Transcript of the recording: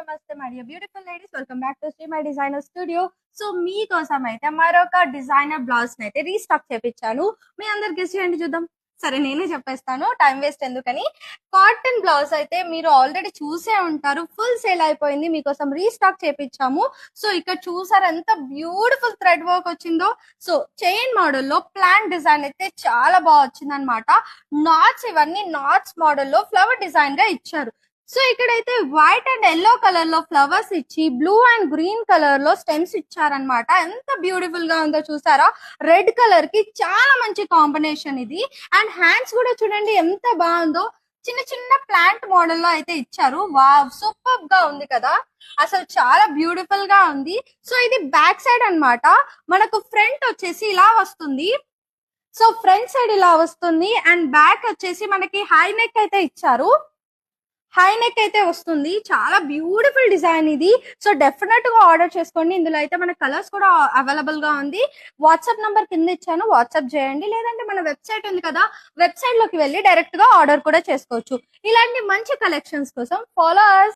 నమస్తే my dear beautiful ladies, welcome back to Sri my designer studio. So మీకోసం అయితే మరొక డిజైనర్ బ్లౌజ్ అయితే రీస్టాక్ చేపించాను. మీ అందరు గెస్ చేయండి చూద్దాం. సరే నేనే చెప్పేస్తాను, టైం వేస్ట్ ఎందుకని. కాటన్ బ్లౌజ్ అయితే మీరు ఆల్రెడీ చూసే ఉంటారు, ఫుల్ సేల్ అయిపోయింది. మీకోసం రీస్టాక్ చేపించాము. సో ఇక్కడ చూసారు ఎంత బ్యూటిఫుల్ థ్రెడ్ వర్క్ వచ్చిందో. సో చైన్ మోడల్లో ప్లాన్ డిజైన్ అయితే చాలా బాగా వచ్చింది అనమాట. నాట్స్ ఇవన్నీ నాట్స్ మోడల్లో ఫ్లవర్ డిజైన్ గా ఇచ్చారు. సో ఇక్కడైతే వైట్ అండ్ ఎల్లో కలర్ లో ఫ్లవర్స్ ఇచ్చి బ్లూ అండ్ గ్రీన్ కలర్ లో స్టెమ్స్ ఇచ్చారనమాట. ఎంత బ్యూటిఫుల్ గా ఉందో చూసారా. రెడ్ కలర్ కి చాలా మంచి కాంబినేషన్ ఇది. అండ్ హ్యాండ్స్ కూడా చూడండి ఎంత బాగుందో. చిన్న చిన్న ప్లాంట్ మోడల్ లో అయితే ఇచ్చారు. వావ్, సూపర్ గా ఉంది కదా, అసలు చాలా బ్యూటిఫుల్ గా ఉంది. సో ఇది బ్యాక్ సైడ్ అన్నమాట. మనకు ఫ్రంట్ వచ్చేసి ఇలా వస్తుంది. సో ఫ్రంట్ సైడ్ ఇలా వస్తుంది అండ్ బ్యాక్ వచ్చేసి మనకి హై నెక్ అయితే ఇచ్చారు. హై నెక్ అయితే వస్తుంది. చాలా బ్యూటిఫుల్ డిజైన్ ఇది. సో డెఫినెట్ గా ఆర్డర్ చేసుకోండి. ఇందులో అయితే మన కలర్స్ కూడా అవైలబుల్ గా ఉంది. వాట్సాప్ నంబర్ కింద ఇచ్చాను, వాట్సాప్ చేయండి. లేదంటే మన వెబ్సైట్ ఉంది కదా, వెబ్సైట్ లోకి వెళ్ళి డైరెక్ట్ గా ఆర్డర్ కూడా చేసుకోవచ్చు. ఇలాంటి మంచి కలెక్షన్స్ కోసం ఫాలో అవర్స్.